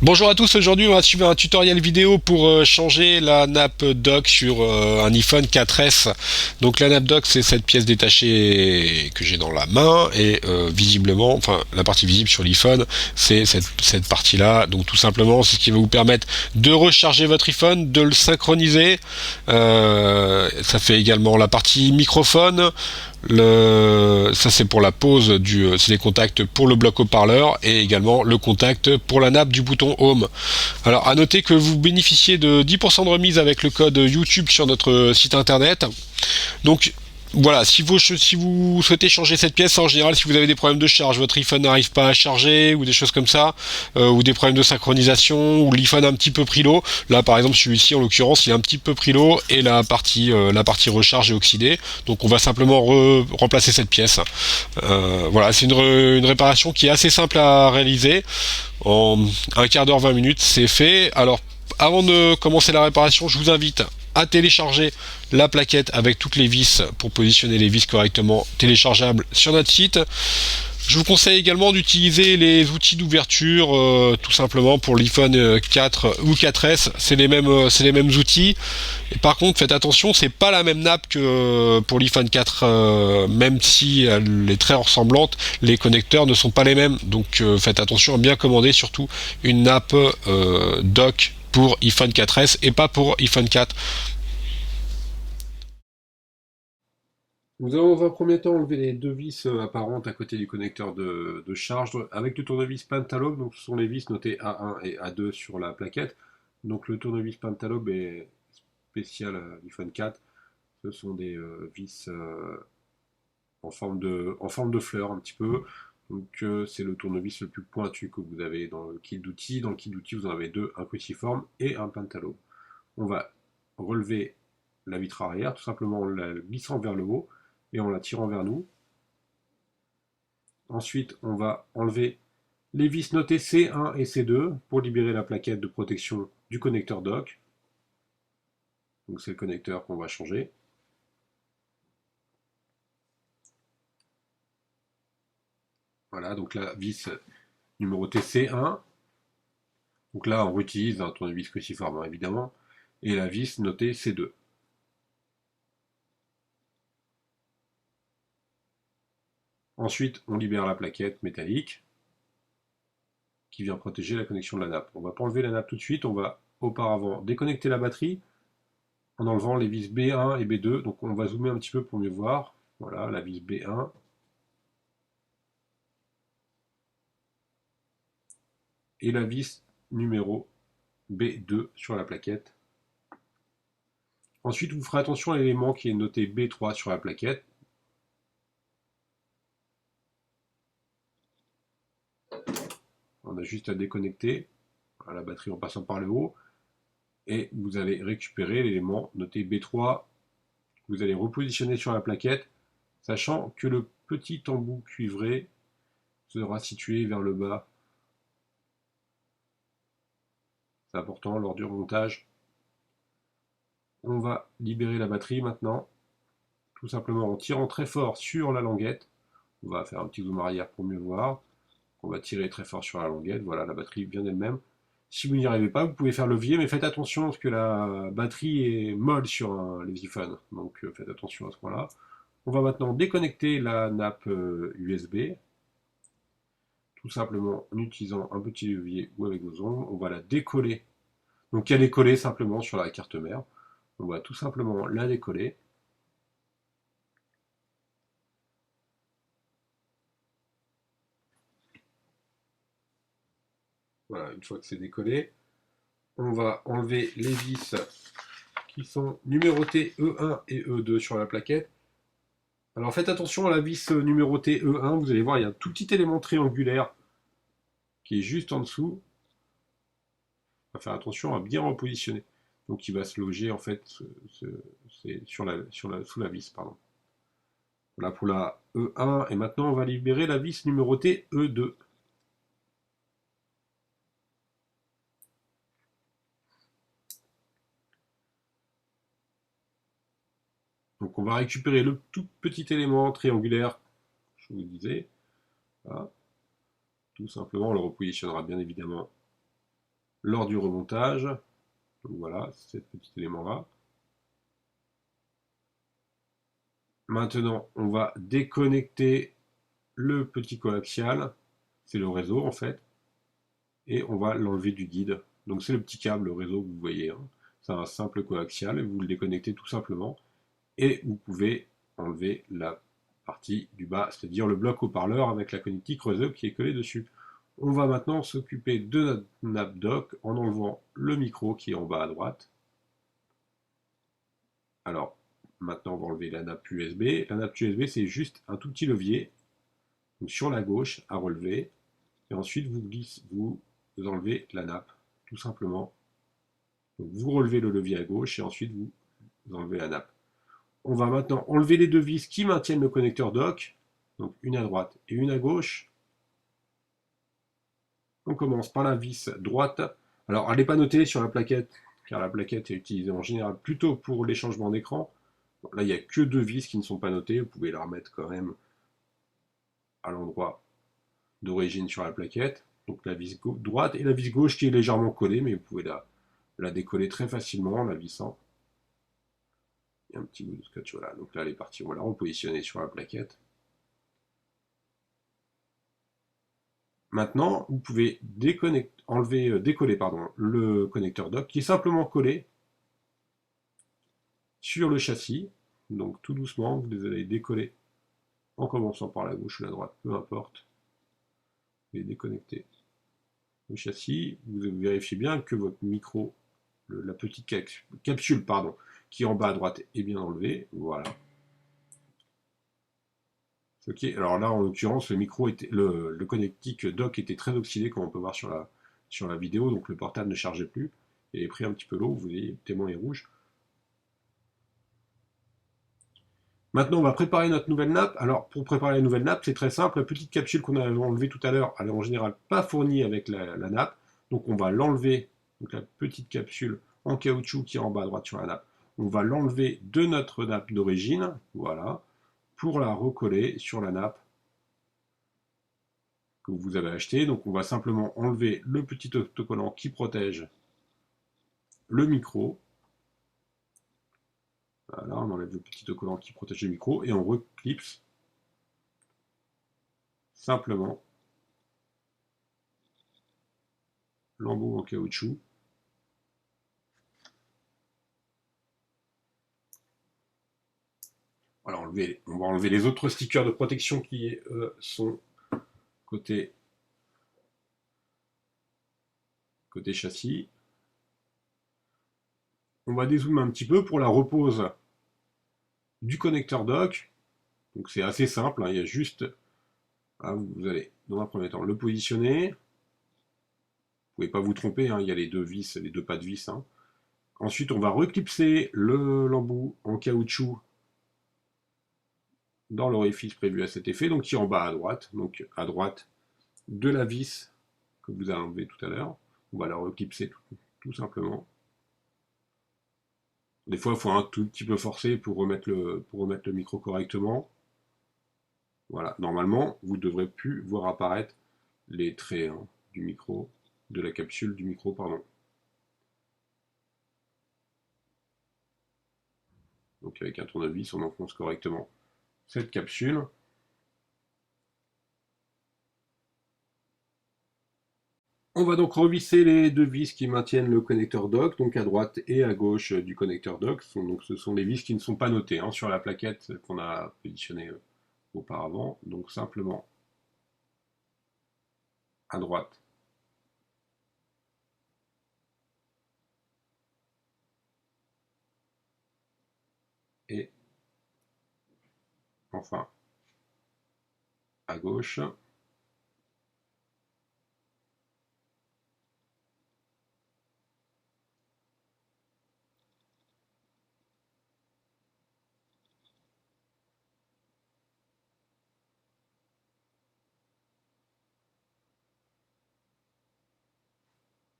Bonjour à tous, aujourd'hui on va suivre un tutoriel vidéo pour changer la nappe dock sur un iPhone 4S. Donc la nappe dock, c'est cette pièce détachée que j'ai dans la main et visiblement, enfin la partie visible sur l'iPhone, c'est cette partie-là. Donc tout simplement, c'est ce qui va vous permettre de recharger votre iPhone, de le synchroniser. Ça fait également la partie microphone. Ça c'est pour la pose c'est les contacts pour le bloc haut-parleur et également le contact pour la nappe du bouton Home. Alors à noter que vous bénéficiez de 10% de remise avec le code YouTube sur notre site internet. Donc voilà, si vous souhaitez changer cette pièce, en général, si vous avez des problèmes de charge, votre iPhone n'arrive pas à charger ou des choses comme ça, ou des problèmes de synchronisation, ou l'iPhone a un petit peu pris l'eau. Là, par exemple, celui-ci, en l'occurrence, il a un petit peu pris l'eau et la partie recharge est oxydée. Donc, on va simplement remplacer cette pièce. Voilà, c'est une réparation qui est assez simple à réaliser. En un quart d'heure, 20 minutes, c'est fait. Alors, avant de commencer la réparation, je vous invite à télécharger la plaquette avec toutes les vis pour positionner les vis correctement téléchargeables sur notre site. Je vous conseille également d'utiliser les outils d'ouverture tout simplement pour l'iPhone 4 ou 4S, c'est les mêmes outils. Et par contre, faites attention, c'est pas la même nappe que pour l'iPhone 4, même si elle est très ressemblante, les connecteurs ne sont pas les mêmes. Donc faites attention à bien commander surtout une nappe dock pour iPhone 4S et pas pour iPhone 4. Nous allons dans un premier temps enlever les deux vis apparentes à côté du connecteur de charge avec le tournevis Pentalobe. Donc ce sont les vis notées A1 et A2 sur la plaquette. Donc le tournevis Pentalobe est spécial à l'iPhone 4. Ce sont des vis en forme de fleur un petit peu. Donc c'est le tournevis le plus pointu que vous avez dans le kit d'outils. Dans le kit d'outils, vous en avez deux, un cruciforme et un Pentalobe. On va relever la vitre arrière, tout simplement en la glissant vers le haut et en la tirant vers nous. Ensuite, on va enlever les vis notées C1 et C2 pour libérer la plaquette de protection du connecteur dock. Donc c'est le connecteur qu'on va changer. Voilà, donc la vis numérotée C1. Donc là, on réutilise un tournevis cruciforme, hein, évidemment. Et la vis notée C2. Ensuite, on libère la plaquette métallique qui vient protéger la connexion de la nappe. On ne va pas enlever la nappe tout de suite, on va auparavant déconnecter la batterie en enlevant les vis B1 et B2. Donc on va zoomer un petit peu pour mieux voir. Voilà, la vis B1 et la vis numéro B2 sur la plaquette. Ensuite, vous ferez attention à l'élément qui est noté B3 sur la plaquette. On a juste à déconnecter la batterie en passant par le haut et vous allez récupérer l'élément noté B3. Vous allez repositionner sur la plaquette, sachant que le petit embout cuivré sera situé vers le bas. C'est important lors du remontage. On va libérer la batterie maintenant, tout simplement en tirant très fort sur la languette. On va faire un petit zoom arrière pour mieux voir. On va tirer très fort sur la languette. Voilà, la batterie vient d'elle-même. Si vous n'y arrivez pas, vous pouvez faire levier, mais faites attention parce que la batterie est molle sur les iPhones. Donc faites attention à ce point-là. On va maintenant déconnecter la nappe USB, tout simplement en utilisant un petit levier ou avec vos ongles. On va la décoller. Donc elle est collée simplement sur la carte mère. On va tout simplement la décoller. Voilà, une fois que c'est décollé, on va enlever les vis qui sont numérotées E1 et E2 sur la plaquette. Alors faites attention à la vis numérotée E1, vous allez voir, il y a un tout petit élément triangulaire qui est juste en dessous. On va faire attention à bien repositionner. Donc il va se loger en fait sous la vis. Pardon. Voilà pour la E1. Et maintenant on va libérer la vis numérotée E2. Donc on va récupérer le tout petit élément triangulaire, je vous disais. Voilà. Tout simplement, on le repositionnera bien évidemment lors du remontage. Donc voilà, c'est ce petit élément-là. Maintenant, on va déconnecter le petit coaxial, c'est le réseau en fait, et on va l'enlever du guide. Donc c'est le petit câble réseau que vous voyez, hein. C'est un simple coaxial, et vous le déconnectez tout simplement, et vous pouvez enlever la partie du bas, c'est-à-dire le bloc haut-parleur avec la connectique réseau qui est collée dessus. On va maintenant s'occuper de notre nappe dock en enlevant le micro qui est en bas à droite. Alors, maintenant on va enlever la nappe USB. La nappe USB c'est juste un tout petit levier, donc sur la gauche à relever, et ensuite vous enlevez la nappe, tout simplement. Donc vous relevez le levier à gauche et ensuite vous enlevez la nappe. On va maintenant enlever les deux vis qui maintiennent le connecteur dock, donc une à droite et une à gauche. On commence par la vis droite. Alors elle n'est pas notée sur la plaquette, car la plaquette est utilisée en général plutôt pour les changements d'écran. Bon, là il n'y a que deux vis qui ne sont pas notées, vous pouvez la remettre quand même à l'endroit d'origine sur la plaquette. Donc la vis droite et la vis gauche qui est légèrement collée, mais vous pouvez la décoller très facilement en la vissant. Il y a un petit bout de scotch, voilà. Donc là elle est partie, on va la repositionner sur la plaquette. Maintenant, vous pouvez décoller le connecteur dock qui est simplement collé sur le châssis. Donc tout doucement, vous allez décoller en commençant par la gauche ou la droite, peu importe. Vous déconnecter le châssis. Vous vérifiez bien que votre micro, la petite capsule qui est en bas à droite est bien enlevée. Voilà. Ok, alors là en l'occurrence le connectique dock était très oxydé comme on peut voir sur la vidéo, donc le portable ne chargeait plus. Il avait pris un petit peu l'eau, vous voyez, le témoin est rouge. Maintenant on va préparer notre nouvelle nappe. Alors pour préparer la nouvelle nappe, c'est très simple, la petite capsule qu'on a enlevée tout à l'heure, elle est en général pas fournie avec la nappe, donc on va l'enlever, donc la petite capsule en caoutchouc qui est en bas à droite sur la nappe, on va l'enlever de notre nappe d'origine, voilà, pour la recoller sur la nappe que vous avez acheté. Donc on va simplement enlever le petit autocollant qui protège le micro. Voilà, on enlève le petit autocollant qui protège le micro et on reclipse simplement l'embout en caoutchouc. Voilà, on va enlever les autres stickers de protection qui sont côté châssis. On va dézoomer un petit peu pour la repose du connecteur dock. Donc c'est assez simple, hein, il y a juste, vous allez dans un premier temps le positionner. Vous ne pouvez pas vous tromper, hein, il y a les deux vis, les deux pas de vis, hein. Ensuite, on va reclipser l'embout en caoutchouc dans l'orifice prévu à cet effet, donc qui est en bas à droite, donc à droite de la vis que vous avez enlevé tout à l'heure. On va la reclipser tout simplement. Des fois, il faut un tout petit peu forcer pour remettre le micro correctement. Voilà, normalement, vous ne devrez plus voir apparaître les traits, hein, du micro, de la capsule du micro, pardon. Donc avec un tournevis, on enfonce correctement cette capsule. On va donc revisser les deux vis qui maintiennent le connecteur dock, donc à droite et à gauche du connecteur dock. Donc ce sont les vis qui ne sont pas notées, hein, sur la plaquette qu'on a positionnée auparavant. Donc simplement à droite et enfin à gauche.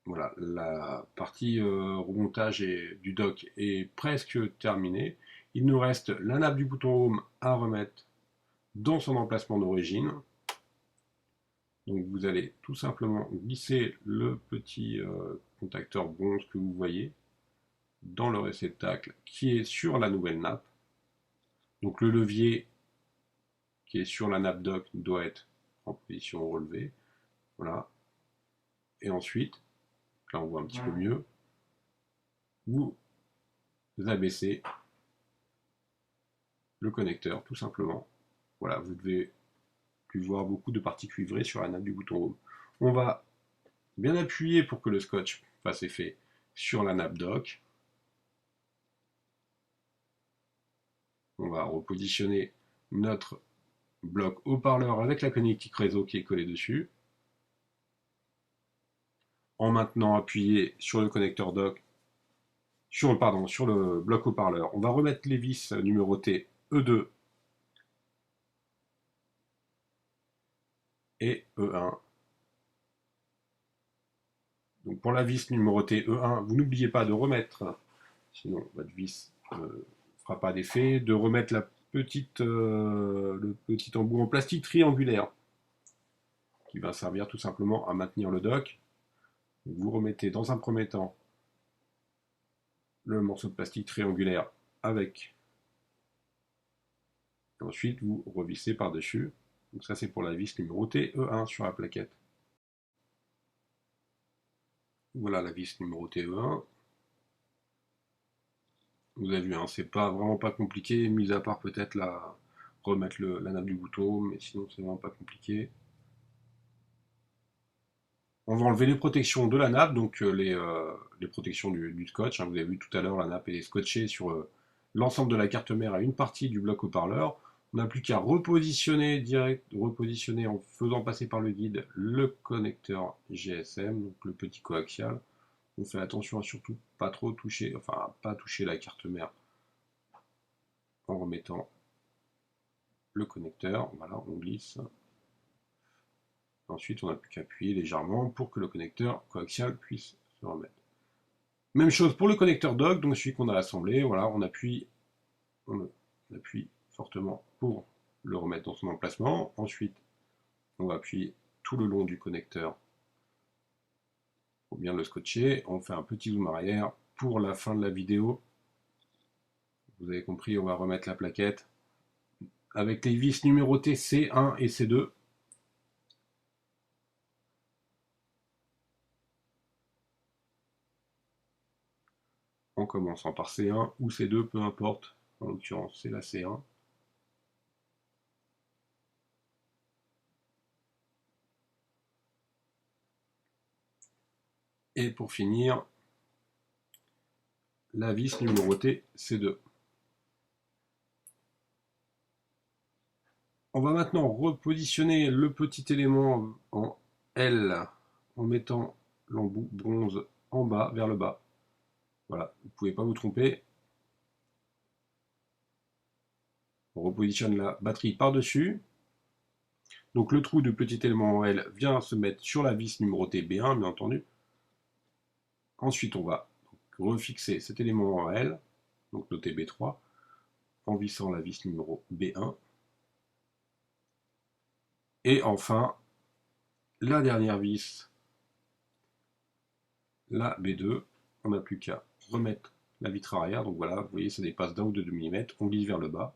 Voilà, la partie remontage du dock est presque terminée. Il nous reste la nappe du bouton Home à remettre dans son emplacement d'origine. Donc vous allez tout simplement glisser le petit contacteur bronze que vous voyez dans le réceptacle qui est sur la nouvelle nappe. Donc le levier qui est sur la nappe dock doit être en position relevée. Voilà. Et ensuite, là on voit un petit peu mieux, vous abaissez le connecteur tout simplement. Voilà, vous devez plus voir beaucoup de parties cuivrées sur la nappe du bouton home. On va bien appuyer pour que le scotch fasse effet sur la nappe dock. On va repositionner notre bloc haut-parleur avec la connectique réseau qui est collée dessus. En maintenant appuyé sur le connecteur dock, sur le bloc haut-parleur. On va remettre les vis numérotées E2 et E1. Donc pour la vis numérotée E1, vous n'oubliez pas de remettre, sinon votre vis ne fera pas d'effet, de remettre le petit embout en plastique triangulaire qui va servir tout simplement à maintenir le dock. Vous remettez dans un premier temps le morceau de plastique triangulaire avec, et ensuite vous revissez par-dessus. Donc ça c'est pour la vis numérotée E1 sur la plaquette. Voilà la vis numérotée E1. Vous avez vu, hein, c'est vraiment pas compliqué, mis à part peut-être remettre la nappe du bouton, mais sinon c'est vraiment pas compliqué. On va enlever les protections de la nappe, donc les protections du scotch. Hein. Vous avez vu tout à l'heure, la nappe est scotchée sur l'ensemble de la carte mère à une partie du bloc haut-parleur. On n'a plus qu'à repositionner en faisant passer par le guide le connecteur GSM, donc le petit coaxial. On fait attention à surtout pas trop toucher, enfin pas toucher la carte mère en remettant le connecteur. Voilà, on glisse. Ensuite, on n'a plus qu'à appuyer légèrement pour que le connecteur coaxial puisse se remettre. Même chose pour le connecteur dock, donc celui qu'on a assemblé. Voilà, on appuie fortement pour le remettre dans son emplacement. Ensuite, on va appuyer tout le long du connecteur pour bien le scotcher. On fait un petit zoom arrière pour la fin de la vidéo. Vous avez compris, on va remettre la plaquette avec les vis numérotées C1 et C2. En commençant par C1 ou C2, peu importe. En l'occurrence, c'est la C1. Et pour finir, la vis numérotée C2. On va maintenant repositionner le petit élément en L en mettant l'embout bronze en bas, vers le bas. Voilà, vous ne pouvez pas vous tromper. On repositionne la batterie par-dessus. Donc le trou du petit élément en L vient se mettre sur la vis numérotée B1, bien entendu. Ensuite, on va refixer cet élément en L, donc noté B3, en vissant la vis numéro B1. Et enfin, la dernière vis, la B2, on n'a plus qu'à remettre la vitre arrière. Donc voilà, vous voyez, ça dépasse d'1 ou de 2 mm, on glisse vers le bas.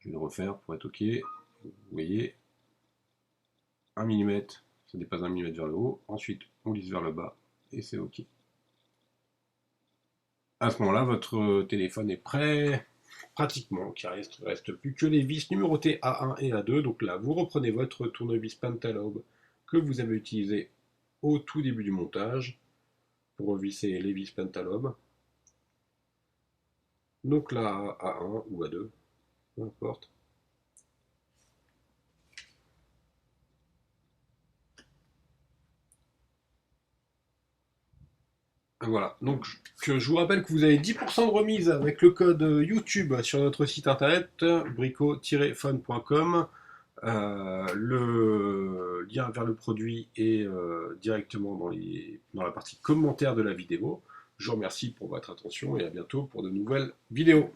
Je vais le refaire pour être OK. Vous voyez, 1 mm, ça dépasse 1 mm vers le haut. Ensuite, on glisse vers le bas et c'est OK. À ce moment-là, votre téléphone est prêt, pratiquement. Il ne reste plus que les vis numérotées A1 et A2. Donc là, vous reprenez votre tournevis Pentalobe que vous avez utilisé au tout début du montage pour revisser les vis Pentalobe. Donc là, A1 ou A2, peu importe. Voilà, donc je vous rappelle que vous avez 10% de remise avec le code YouTube sur notre site internet brico-fun.com. Le lien vers le produit est directement dans la partie commentaires de la vidéo. Je vous remercie pour votre attention et à bientôt pour de nouvelles vidéos.